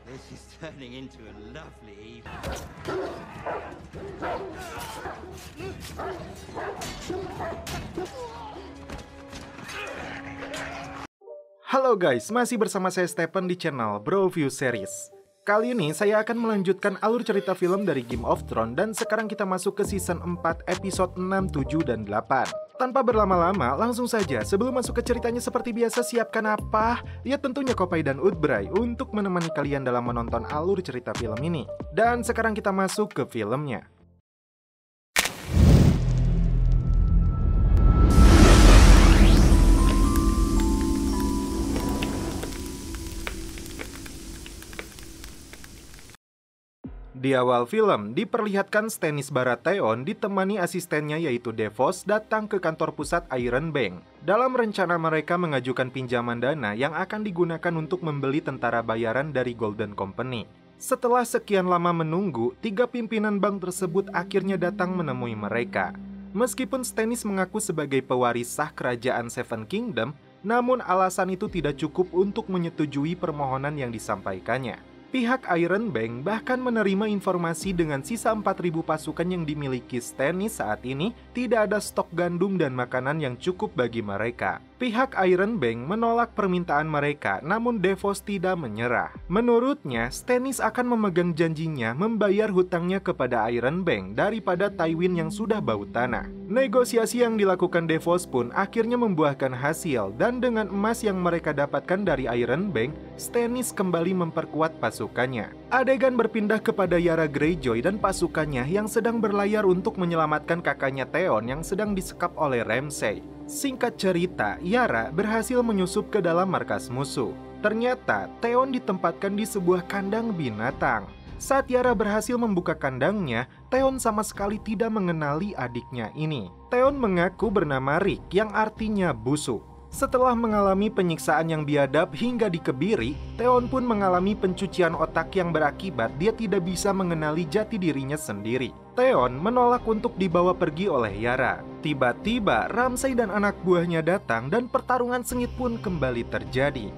This is turning into a lovely evening. Halo guys, masih bersama saya Stephen di channel Broview Series. Kali ini saya akan melanjutkan alur cerita film dari Game of Thrones dan sekarang kita masuk ke season 4 episode 6, 7, dan 8. Tanpa berlama-lama, langsung saja sebelum masuk ke ceritanya seperti biasa siapkan apa? Ya tentunya Kopai dan Udbray untuk menemani kalian dalam menonton alur cerita film ini. Dan sekarang kita masuk ke filmnya. Di awal film, diperlihatkan Stannis Baratheon ditemani asistennya yaitu Davos datang ke kantor pusat Iron Bank. Dalam rencana mereka mengajukan pinjaman dana yang akan digunakan untuk membeli tentara bayaran dari Golden Company. Setelah sekian lama menunggu, 3 pimpinan bank tersebut akhirnya datang menemui mereka. Meskipun Stannis mengaku sebagai pewaris sah kerajaan Seven Kingdom, namun alasan itu tidak cukup untuk menyetujui permohonan yang disampaikannya. Pihak Iron Bank bahkan menerima informasi dengan sisa 4.000 pasukan yang dimiliki Stannis saat ini tidak ada stok gandum dan makanan yang cukup bagi mereka. Pihak Iron Bank menolak permintaan mereka, namun Davos tidak menyerah. Menurutnya, Stannis akan memegang janjinya membayar hutangnya kepada Iron Bank daripada Tywin yang sudah bau tanah. Negosiasi yang dilakukan Davos pun akhirnya membuahkan hasil, dan dengan emas yang mereka dapatkan dari Iron Bank, Stannis kembali memperkuat pasukannya. Adegan berpindah kepada Yara Greyjoy dan pasukannya yang sedang berlayar untuk menyelamatkan kakaknya Theon yang sedang disekap oleh Ramsay. Singkat cerita, Yara berhasil menyusup ke dalam markas musuh. Ternyata, Theon ditempatkan di sebuah kandang binatang. Saat Yara berhasil membuka kandangnya, Theon sama sekali tidak mengenali adiknya ini. Theon mengaku bernama Rick yang artinya busuk. Setelah mengalami penyiksaan yang biadab hingga dikebiri, Theon pun mengalami pencucian otak yang berakibat dia tidak bisa mengenali jati dirinya sendiri. Theon menolak untuk dibawa pergi oleh Yara. Tiba-tiba Ramsay dan anak buahnya datang dan pertarungan sengit pun kembali terjadi.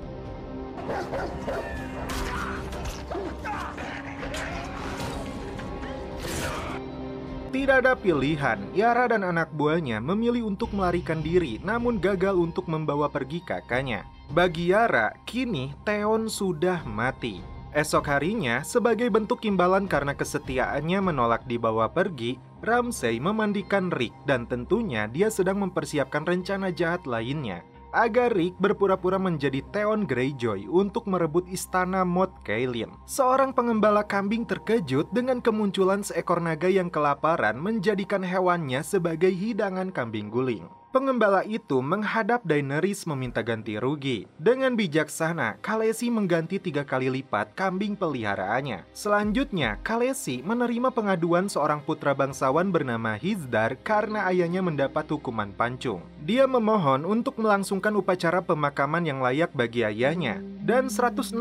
Tidak ada pilihan, Yara dan anak buahnya memilih untuk melarikan diri namun gagal untuk membawa pergi kakaknya. Bagi Yara, kini Theon sudah mati. Esok harinya, sebagai bentuk imbalan karena kesetiaannya menolak dibawa pergi, Ramsay memandikan Rick dan tentunya dia sedang mempersiapkan rencana jahat lainnya agar Rick berpura-pura menjadi Theon Greyjoy untuk merebut istana Moat Cailin. Seorang pengembala kambing terkejut dengan kemunculan seekor naga yang kelaparan menjadikan hewannya sebagai hidangan kambing guling. Pengembala itu menghadap Daenerys meminta ganti rugi. Dengan bijaksana, Khaleesi mengganti 3 kali lipat kambing peliharaannya. Selanjutnya, Khaleesi menerima pengaduan seorang putra bangsawan bernama Hizdar karena ayahnya mendapat hukuman pancung. Dia memohon untuk melangsungkan upacara pemakaman yang layak bagi ayahnya. Dan 162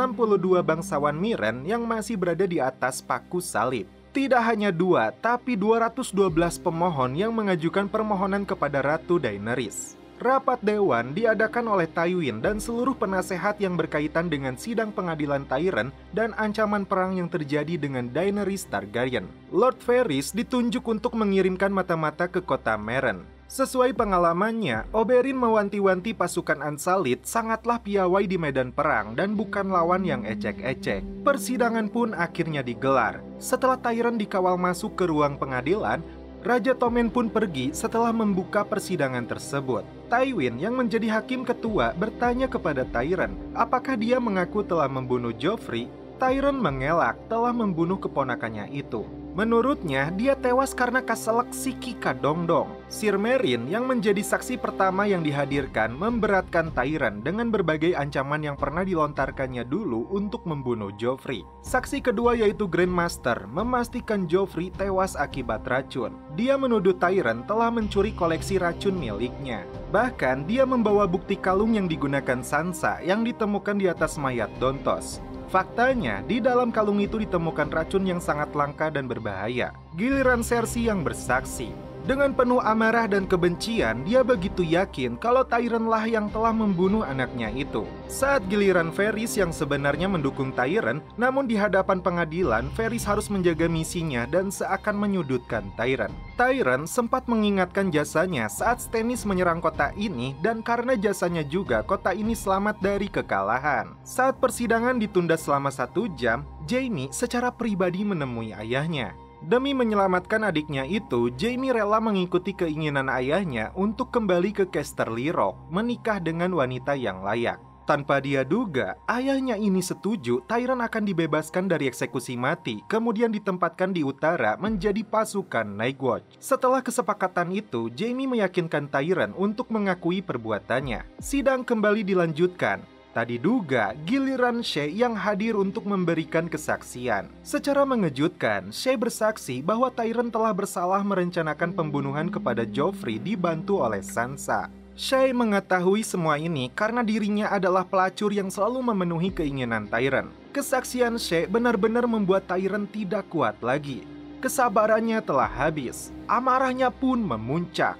bangsawan Mirren yang masih berada di atas paku salib. Tidak hanya 2, tapi 212 pemohon yang mengajukan permohonan kepada Ratu Daenerys. Rapat dewan diadakan oleh Tywin dan seluruh penasehat yang berkaitan dengan sidang pengadilan Tyrant dan ancaman perang yang terjadi dengan Daenerys Targaryen. Lord Varys ditunjuk untuk mengirimkan mata-mata ke kota Meereen. Sesuai pengalamannya, Oberyn mewanti-wanti pasukan Unsullied sangatlah piawai di medan perang dan bukan lawan yang ecek-ecek. Persidangan pun akhirnya digelar. Setelah Tyrion dikawal masuk ke ruang pengadilan, Raja Tommen pun pergi setelah membuka persidangan tersebut. Tywin yang menjadi hakim ketua bertanya kepada Tyrion apakah dia mengaku telah membunuh Joffrey. Tyrion mengelak telah membunuh keponakannya itu. Menurutnya, dia tewas karena kaselak si Kadongdong. Sir Meryn yang menjadi saksi pertama yang dihadirkan memberatkan Tyrion dengan berbagai ancaman yang pernah dilontarkannya dulu untuk membunuh Joffrey. Saksi kedua yaitu Grandmaster memastikan Joffrey tewas akibat racun. Dia menuduh Tyrion telah mencuri koleksi racun miliknya. Bahkan, dia membawa bukti kalung yang digunakan Sansa yang ditemukan di atas mayat Dontos. Faktanya, di dalam kalung itu ditemukan racun yang sangat langka dan berbahaya. Giliran Cersei yang bersaksi. Dengan penuh amarah dan kebencian, dia begitu yakin kalau Tyron lah yang telah membunuh anaknya itu. Saat giliran Varys yang sebenarnya mendukung Tyron, namun di hadapan pengadilan, Varys harus menjaga misinya dan seakan menyudutkan Tyron. Tyron sempat mengingatkan jasanya saat Stannis menyerang kota ini, dan karena jasanya juga kota ini selamat dari kekalahan. Saat persidangan ditunda selama 1 jam, Jaime secara pribadi menemui ayahnya. Demi menyelamatkan adiknya itu, Jaime rela mengikuti keinginan ayahnya untuk kembali ke Casterly Rock, menikah dengan wanita yang layak. Tanpa dia duga, ayahnya ini setuju Tyron akan dibebaskan dari eksekusi mati, kemudian ditempatkan di utara menjadi pasukan Nightwatch. Setelah kesepakatan itu, Jaime meyakinkan Tyron untuk mengakui perbuatannya. Sidang kembali dilanjutkan. Tadi duga, giliran Shae yang hadir untuk memberikan kesaksian. Secara mengejutkan, Shae bersaksi bahwa Tyron telah bersalah merencanakan pembunuhan kepada Joffrey dibantu oleh Sansa. Shae mengetahui semua ini karena dirinya adalah pelacur yang selalu memenuhi keinginan Tyron. Kesaksian Shae benar-benar membuat Tyron tidak kuat lagi. Kesabarannya telah habis, amarahnya pun memuncak.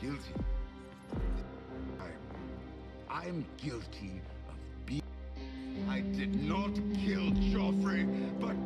Guilty. I'm guilty of being. I did not kill Joffrey, but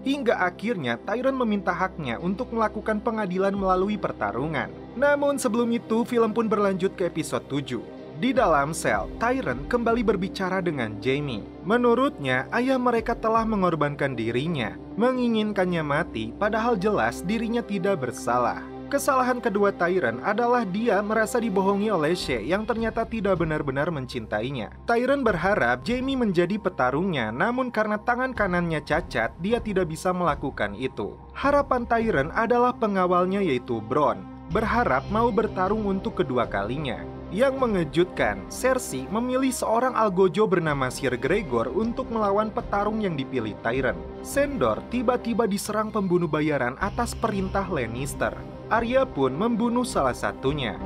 Hingga akhirnya Tyron meminta haknya untuk melakukan pengadilan melalui pertarungan. Namun sebelum itu, film pun berlanjut ke episode 7. Di dalam sel, Tyron kembali berbicara dengan Jaime. Menurutnya, ayah mereka telah mengorbankan dirinya, menginginkannya mati, padahal jelas dirinya tidak bersalah. Kesalahan kedua Tyron adalah dia merasa dibohongi oleh Shae yang ternyata tidak benar-benar mencintainya. Tyron berharap Jaime menjadi petarungnya, namun karena tangan kanannya cacat, dia tidak bisa melakukan itu. Harapan Tyron adalah pengawalnya yaitu Bronn, berharap mau bertarung untuk kedua kalinya. Yang mengejutkan, Cersei memilih seorang algojo bernama Sir Gregor untuk melawan petarung yang dipilih Tyron. Sandor tiba-tiba diserang pembunuh bayaran atas perintah Lannister. Arya pun membunuh salah satunya.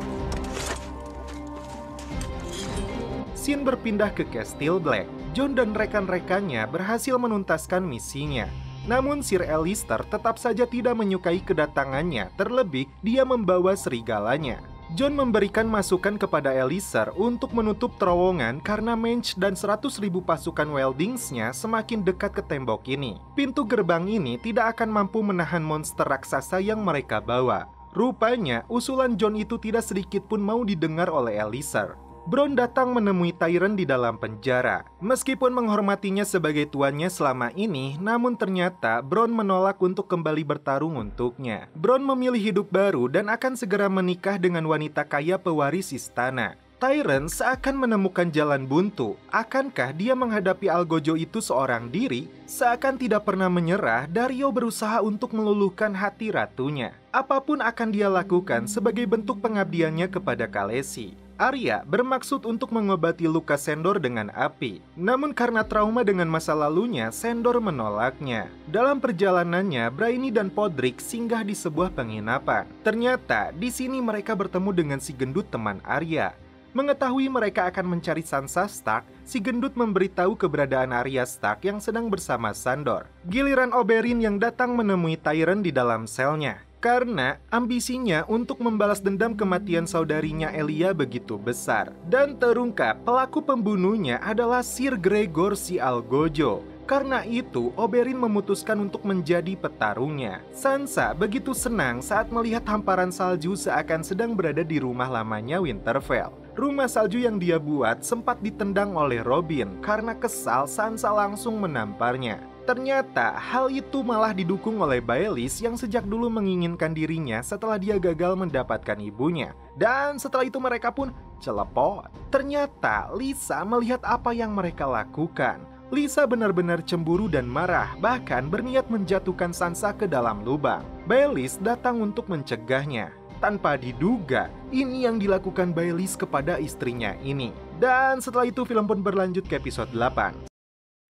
Scene berpindah ke Castle Black. Jon dan rekan-rekannya berhasil menuntaskan misinya. Namun Sir Alliser tetap saja tidak menyukai kedatangannya, terlebih dia membawa serigalanya. Jon memberikan masukan kepada Alliser untuk menutup terowongan karena Mange dan 100.000 pasukan Wildlings-nya semakin dekat ke tembok ini. Pintu gerbang ini tidak akan mampu menahan monster raksasa yang mereka bawa. Rupanya, usulan Jon itu tidak sedikit pun mau didengar oleh Alliser. Bronn datang menemui Tyron di dalam penjara. Meskipun menghormatinya sebagai tuannya selama ini, namun ternyata Bronn menolak untuk kembali bertarung untuknya. Bronn memilih hidup baru dan akan segera menikah dengan wanita kaya pewaris istana. Tyron seakan menemukan jalan buntu. Akankah dia menghadapi algojo itu seorang diri? Seakan tidak pernah menyerah, Daario berusaha untuk meluluhkan hati ratunya. Apapun akan dia lakukan sebagai bentuk pengabdiannya kepada Khaleesi. Arya bermaksud untuk mengobati luka Sandor dengan api. Namun karena trauma dengan masa lalunya, Sandor menolaknya. Dalam perjalanannya, Brainy dan Podrick singgah di sebuah penginapan. Ternyata di sini mereka bertemu dengan si gendut teman Arya. Mengetahui mereka akan mencari Sansa Stark, si gendut memberitahu keberadaan Arya Stark yang sedang bersama Sandor. Giliran Oberyn yang datang menemui Tyron di dalam selnya. Karena ambisinya untuk membalas dendam kematian saudarinya Elia begitu besar. Dan terungkap pelaku pembunuhnya adalah Sir Gregor si Algojo. Karena itu, Oberyn memutuskan untuk menjadi petarungnya. Sansa begitu senang saat melihat hamparan salju seakan sedang berada di rumah lamanya Winterfell. Rumah salju yang dia buat sempat ditendang oleh Robin. Karena kesal, Sansa langsung menamparnya. Ternyata hal itu malah didukung oleh Baelys yang sejak dulu menginginkan dirinya setelah dia gagal mendapatkan ibunya. Dan setelah itu mereka pun celepot. Ternyata Lysa melihat apa yang mereka lakukan. Lysa benar-benar cemburu dan marah, bahkan berniat menjatuhkan Sansa ke dalam lubang. Baelys datang untuk mencegahnya. Tanpa diduga, ini yang dilakukan Baelys kepada istrinya ini. Dan setelah itu film pun berlanjut ke episode 8.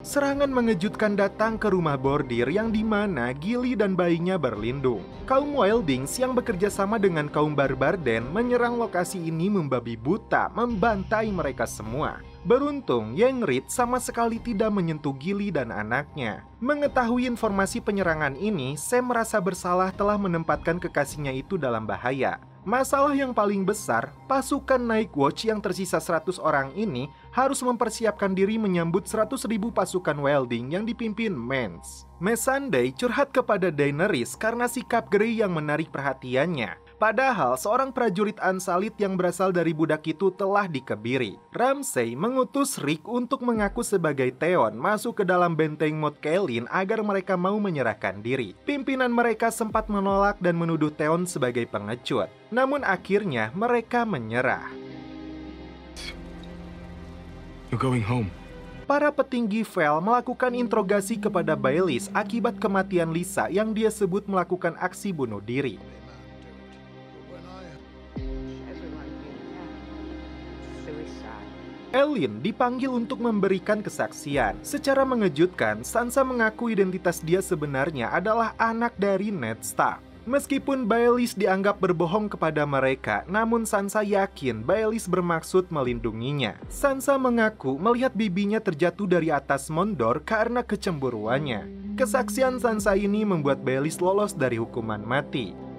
Serangan mengejutkan datang ke rumah bordir yang dimana Gilly dan bayinya berlindung. Kaum Wildlings yang bekerja sama dengan kaum Barbarden menyerang lokasi ini membabi buta, membantai mereka semua. Beruntung, Yang Rid sama sekali tidak menyentuh Gilly dan anaknya. Mengetahui informasi penyerangan ini, Sam merasa bersalah telah menempatkan kekasihnya itu dalam bahaya. Masalah yang paling besar, pasukan Night Watch yang tersisa 100 orang ini harus mempersiapkan diri menyambut 100.000 pasukan Welding yang dipimpin Mance. Missandei curhat kepada Daenerys karena sikap Grey yang menarik perhatiannya. Padahal seorang prajurit Unsullied yang berasal dari budak itu telah dikebiri. Ramsay mengutus Rick untuk mengaku sebagai Theon masuk ke dalam benteng Moat Cailin agar mereka mau menyerahkan diri. Pimpinan mereka sempat menolak dan menuduh Theon sebagai pengecut. Namun akhirnya mereka menyerah. You're going home. Para petinggi Vel melakukan interogasi kepada Baelish akibat kematian Lisa yang dia sebut melakukan aksi bunuh diri. Elin dipanggil untuk memberikan kesaksian. Secara mengejutkan, Sansa mengaku identitas dia sebenarnya adalah anak dari Ned Stark. Meskipun Baelish dianggap berbohong kepada mereka, namun Sansa yakin Baelish bermaksud melindunginya. Sansa mengaku melihat bibinya terjatuh dari atas Mondor karena kecemburuannya. Kesaksian Sansa ini membuat Baelish lolos dari hukuman mati.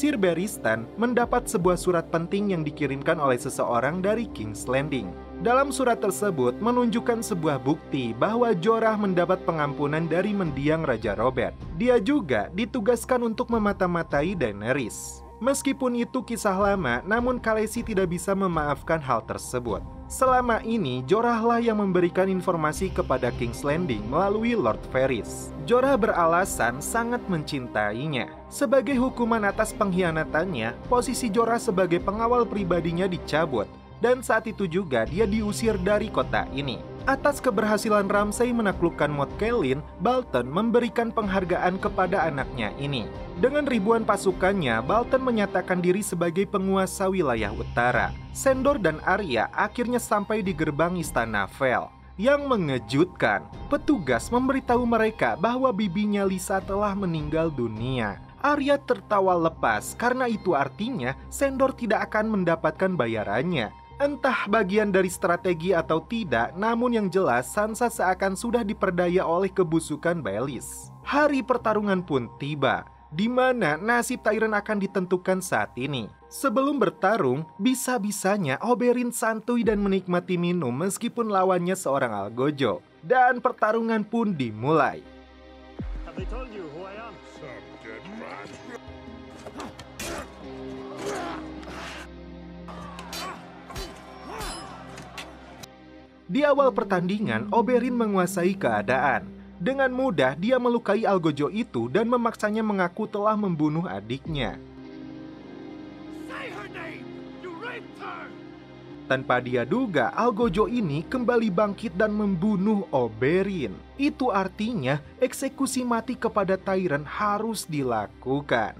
Sir Barristan mendapat sebuah surat penting yang dikirimkan oleh seseorang dari King's Landing. Dalam surat tersebut menunjukkan sebuah bukti bahwa Jorah mendapat pengampunan dari mendiang Raja Robert. Dia juga ditugaskan untuk memata-matai Daenerys. Meskipun itu kisah lama, namun Khaleesi tidak bisa memaafkan hal tersebut. Selama ini, Jorah lah yang memberikan informasi kepada King's Landing melalui Lord Varys. Jorah beralasan sangat mencintainya. Sebagai hukuman atas pengkhianatannya, posisi Jorah sebagai pengawal pribadinya dicabut. Dan saat itu juga dia diusir dari kota ini. Atas keberhasilan Ramsay menaklukkan Moat Cailin, Bolton memberikan penghargaan kepada anaknya ini. Dengan ribuan pasukannya, Bolton menyatakan diri sebagai penguasa wilayah utara. Sandor dan Arya akhirnya sampai di gerbang istana Vel. Yang mengejutkan, petugas memberitahu mereka bahwa bibinya Lisa telah meninggal dunia. Arya tertawa lepas karena itu artinya Sandor tidak akan mendapatkan bayarannya. Entah bagian dari strategi atau tidak, namun yang jelas Sansa seakan sudah diperdaya oleh kebusukan Baelish. Hari pertarungan pun tiba, di mana nasib Tyrion akan ditentukan saat ini. Sebelum bertarung, bisa-bisanya Oberyn santuy dan menikmati minum meskipun lawannya seorang Algojo. Dan pertarungan pun dimulai. Have they told you who I am? Some dead rat. Di awal pertandingan, Oberyn menguasai keadaan. Dengan mudah, dia melukai Algojo itu dan memaksanya mengaku telah membunuh adiknya. Say her name! You raped her! Tanpa dia duga, Algojo ini kembali bangkit dan membunuh Oberyn. Itu artinya eksekusi mati kepada Tyrion harus dilakukan.